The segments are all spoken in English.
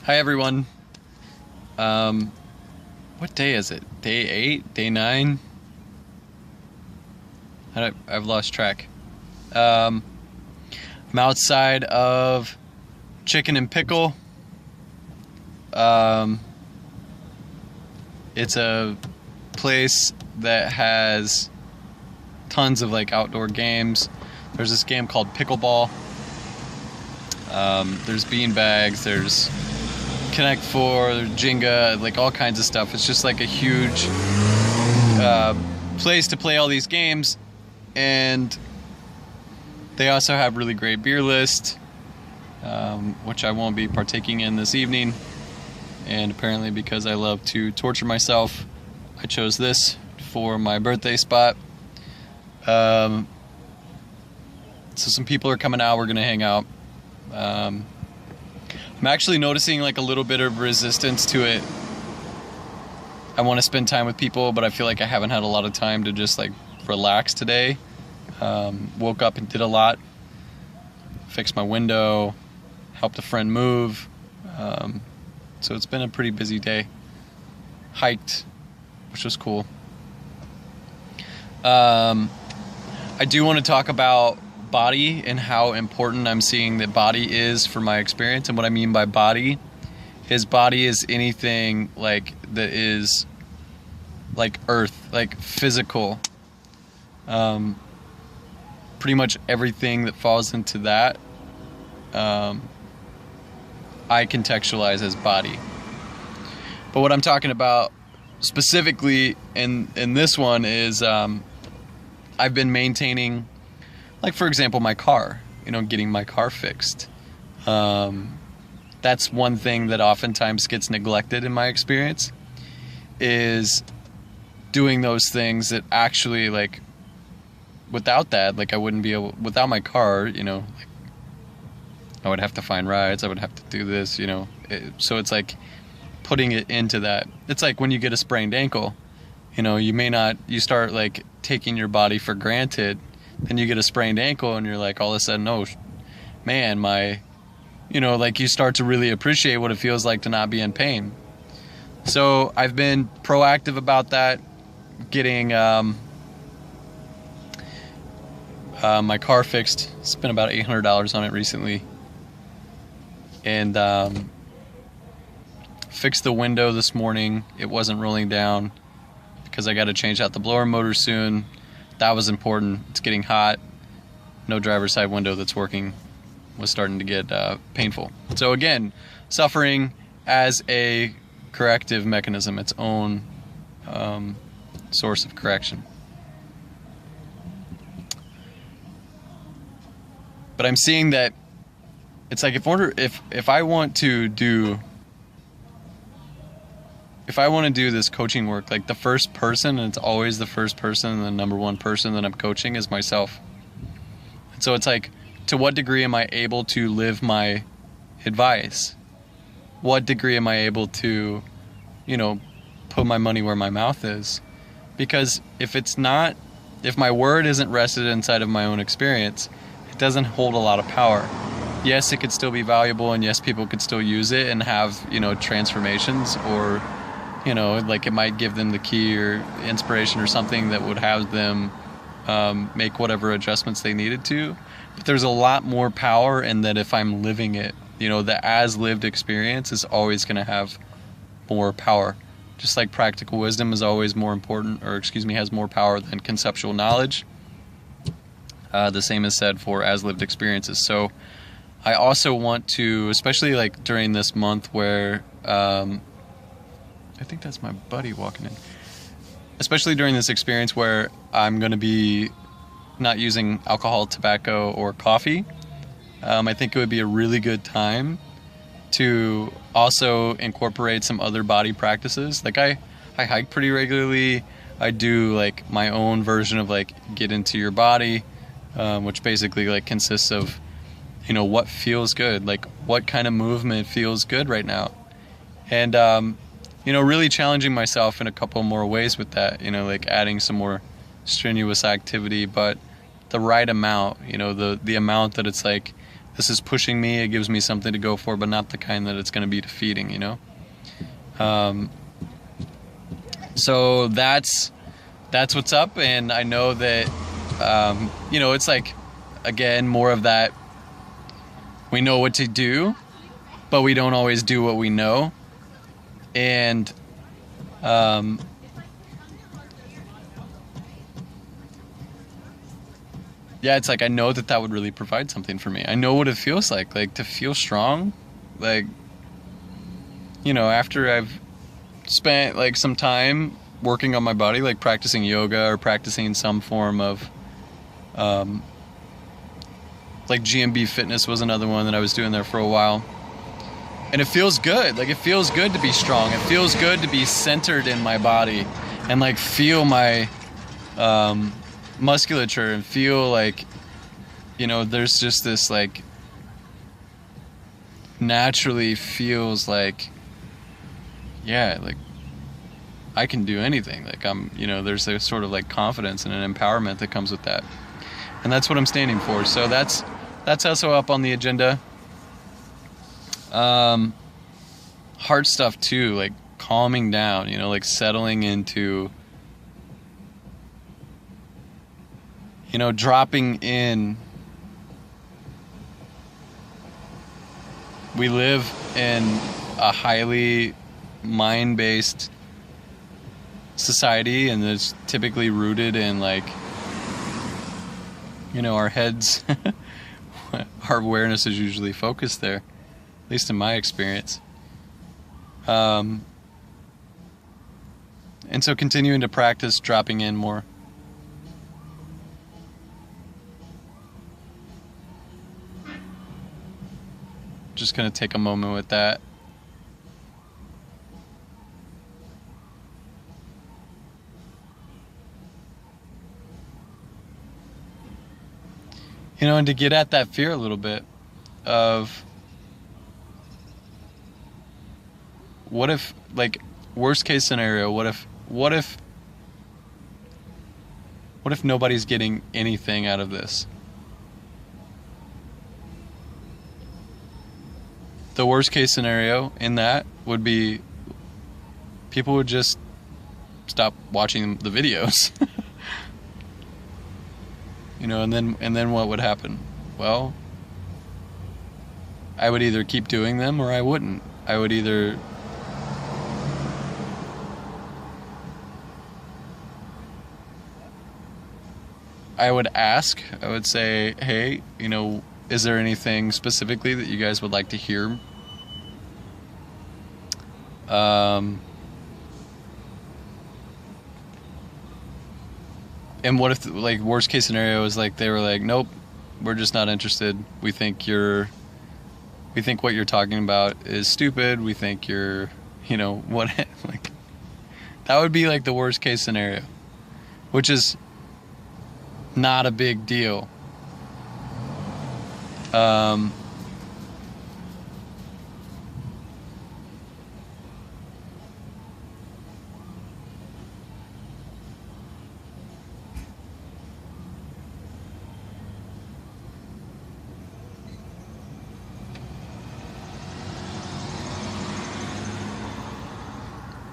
Hi everyone. What day is it? Day 8? Day 9? I've lost track. I'm outside of Chicken and Pickle. It's a place that has tons of like outdoor games. There's this game called Pickleball. There's beanbags, there's Connect Four, Jenga, like all kinds of stuff. It's just like a huge place to play all these games, and they also have really great beer list, which I won't be partaking in this evening. And apparently, because I love to torture myself, I chose this for my birthday spot. So some people are coming out. We're gonna hang out. I'm actually noticing like a little bit of resistance to it. I want to spend time with people, but I feel like I haven't had a lot of time to just like relax today. Woke up and did a lot. Fixed my window, helped a friend move. So it's been a pretty busy day. Hiked, which was cool. I do want to talk about body and how important I'm seeing that body is for my experience. And what I mean by body is anything like that is like earth, like physical. Pretty much everything that falls into that, I contextualize as body. But what I'm talking about specifically in this one is I've been maintaining, like for example, my car, getting my car fixed. That's one thing that oftentimes gets neglected in my experience, is doing those things that actually, like, without that, like I wouldn't be able, without my car, like, I would have to find rides, I would have to do this, so it's like putting it into that. It's like when you get a sprained ankle, you start like taking your body for granted. Then you get a sprained ankle and you're like, all of a sudden, oh man, like you start to really appreciate what it feels like to not be in pain. So I've been proactive about that, getting my car fixed. Spent about $800 on it recently. And fixed the window this morning. It wasn't rolling down because I got to change out the blower motor soon. That was important. It's getting hot. No driver's side window that's working. Was starting to get painful. So again, suffering as a corrective mechanism, its own source of correction. But I'm seeing that it's like if I want to do this coaching work, like the first person, and it's always the first person and the number one person that I'm coaching is myself. And so it's like, to what degree am I able to live my advice? What degree am I able to, put my money where my mouth is? Because if my word isn't rested inside of my own experience, it doesn't hold a lot of power. Yes, it could still be valuable, and yes, people could still use it and have, transformations, or like it might give them the key or inspiration or something that would have them make whatever adjustments they needed to. But there's a lot more power in that if I'm living it. The as lived experience is always going to have more power. Just like practical wisdom is always more important, has more power than conceptual knowledge. The same is said for as lived experiences. So I also want to, especially like during this month where I think that's my buddy walking in. Especially during this experience where I'm going to be not using alcohol, tobacco, or coffee, I think it would be a really good time to also incorporate some other body practices. Like I hike pretty regularly. I do like my own version of like get into your body, which basically like consists of, what feels good, like what kind of movement feels good right now. And really challenging myself in a couple more ways with that, like adding some more strenuous activity, but the right amount, the amount that it's like this is pushing me, it gives me something to go for, but not the kind that it's going to be defeating, you know? So that's what's up, and I know that, you know, it's like, again, more of that, we know what to do, but we don't always do what we know. And yeah, it's like, I know that would really provide something for me. I know what it feels like to feel strong. Like, you know, after I've spent like some time working on my body, like practicing yoga or practicing some form of, like GMB Fitness was another one that I was doing there for a while. And it feels good. Like, it feels good to be strong. It feels good to be centered in my body and like feel my musculature and feel like, you know, there's just this like, naturally feels like, yeah, like I can do anything. Like, I'm, you know, there's a sort of like confidence and an empowerment that comes with that. And that's what I'm standing for. So that's also up on the agenda. Hard stuff too, like calming down, you know, like settling into, you know, dropping in. We live in a highly mind-based society, and it's typically rooted in like, you know, our heads. Our awareness is usually focused there, at least in my experience. And so continuing to practice dropping in more. Just going to take a moment with that. You know, and to get at that fear a little bit of, what if, like, worst case scenario, what if nobody's getting anything out of this? The worst case scenario in that would be people would just stop watching the videos. You know, and then what would happen? Well, I would either keep doing them or I wouldn't. I would either ask, I would say, hey, you know, is there anything specifically that you guys would like to hear? And what if, like, worst case scenario is like they were like, nope, we're just not interested. We think what you're talking about is stupid. We think you're, you know, what, like, that would be like the worst case scenario, which is not a big deal.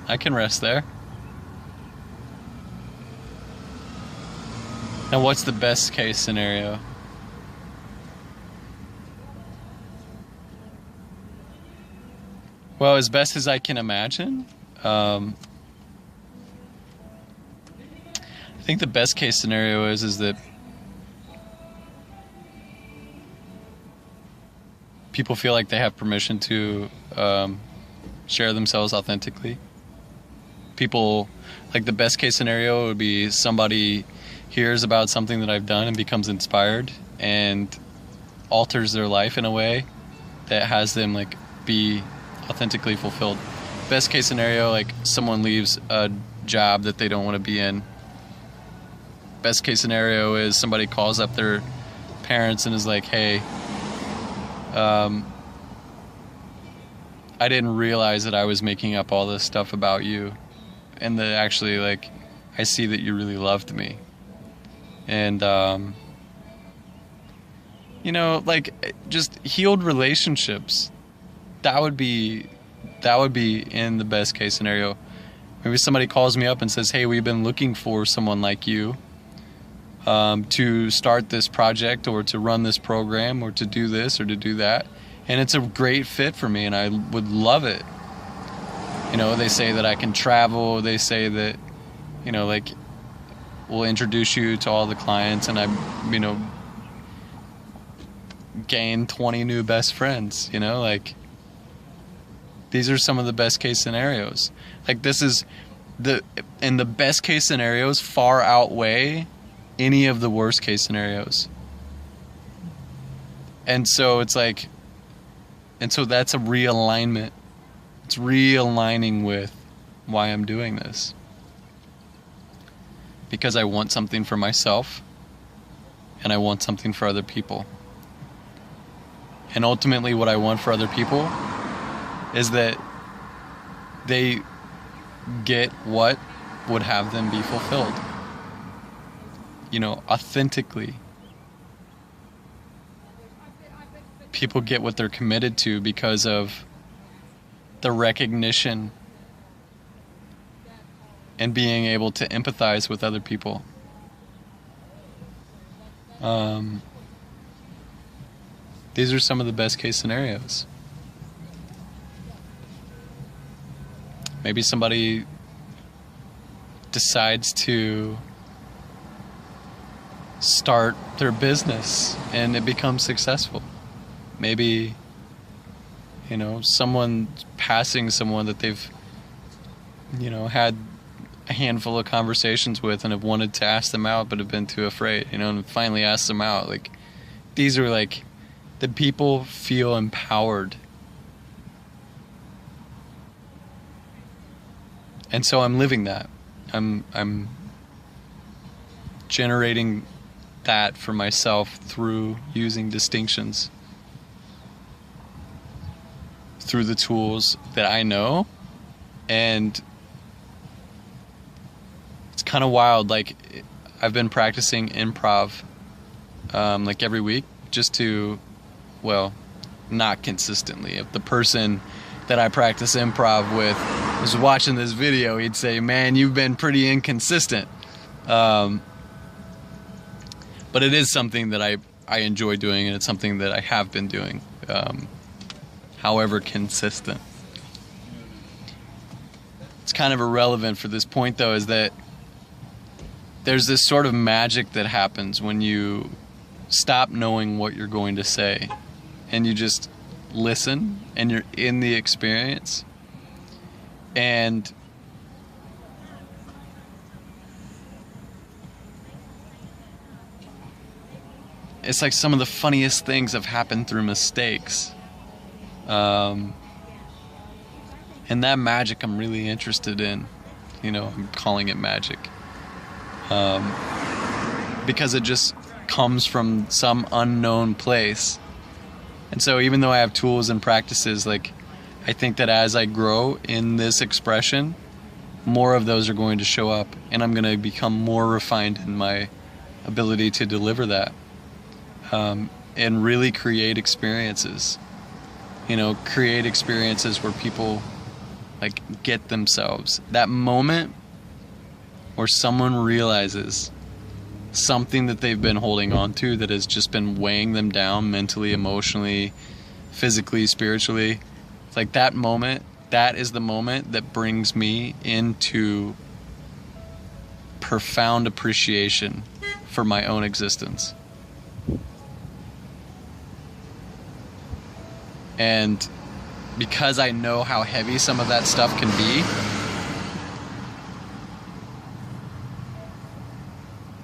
I can rest there. Now, what's the best case scenario? Well, as best as I can imagine, I think the best case scenario is that people feel like they have permission to share themselves authentically. People, like, the best case scenario would be somebody hears about something that I've done and becomes inspired and alters their life in a way that has them, like, be authentically fulfilled. Best case scenario, like, someone leaves a job that they don't want to be in. Best case scenario is somebody calls up their parents and is like, hey, I didn't realize that I was making up all this stuff about you, and that actually, like, I see that you really loved me. And you know, like, just healed relationships. That would be in the best case scenario. Maybe somebody calls me up and says, hey, we've been looking for someone like you to start this project or to run this program or to do this or to do that. And it's a great fit for me and I would love it. You know, they say that I can travel. They say that, you know, like, we'll introduce you to all the clients and I, you know, gain 20 new best friends, you know, like, these are some of the best case scenarios. Like, this is the best case scenarios far outweigh any of the worst case scenarios. And so it's like, and so that's a realignment. It's realigning with why I'm doing this. Because I want something for myself and I want something for other people. And ultimately what I want for other people is that they get what would have them be fulfilled. You know, authentically. People get what they're committed to because of the recognition and being able to empathize with other people. These are some of the best case scenarios. Maybe somebody decides to start their business and it becomes successful. Maybe, you know, someone passing someone that they've, you know, had a handful of conversations with and have wanted to ask them out but have been too afraid, you know, and finally ask them out. Like, these are like, the people feel empowered. And so I'm living that. I'm generating that for myself through using distinctions, through the tools that I know. And it's kind of wild. Like, I've been practicing improv like every week just to, well, not consistently. If the person that I practice improv with was watching this video, he'd say, man, you've been pretty inconsistent. But it is something that I enjoy doing, and it's something that I have been doing, however consistent. It's kind of irrelevant for this point, though, is that there's this sort of magic that happens when you stop knowing what you're going to say and you just listen and you're in the experience. And it's like some of the funniest things have happened through mistakes. And that magic I'm really interested in. You know, I'm calling it magic. Because it just comes from some unknown place. And so even though I have tools and practices, like, I think that as I grow in this expression, more of those are going to show up, and I'm going to become more refined in my ability to deliver that, and really create experiences. You know, create experiences where people, like, get themselves. That moment where someone realizes something that they've been holding on to that has just been weighing them down mentally, emotionally, physically, spiritually. Like, that moment, that is the moment that brings me into profound appreciation for my own existence. And because I know how heavy some of that stuff can be,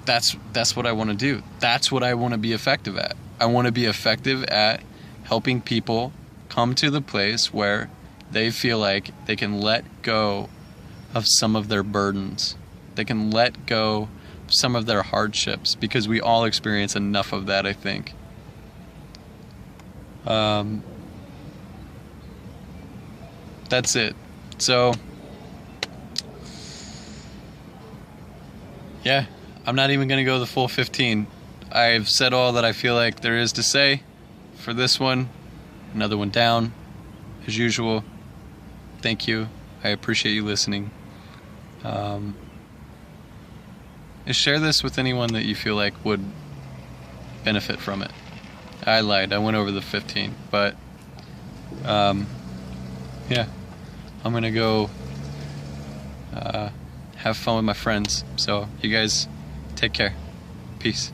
that's what I want to do. That's what I want to be effective at. I want to be effective at helping people come to the place where they feel like they can let go of some of their burdens. They can let go of some of their hardships, because we all experience enough of that, I think. That's it. So, yeah, I'm not even going to go the full 15. I've said all that I feel like there is to say for this one, another one down, as usual. Thank you. I appreciate you listening. Share this with anyone that you feel like would benefit from it. I lied. I went over the 15, but yeah, I'm gonna go have fun with my friends. So you guys take care. Peace.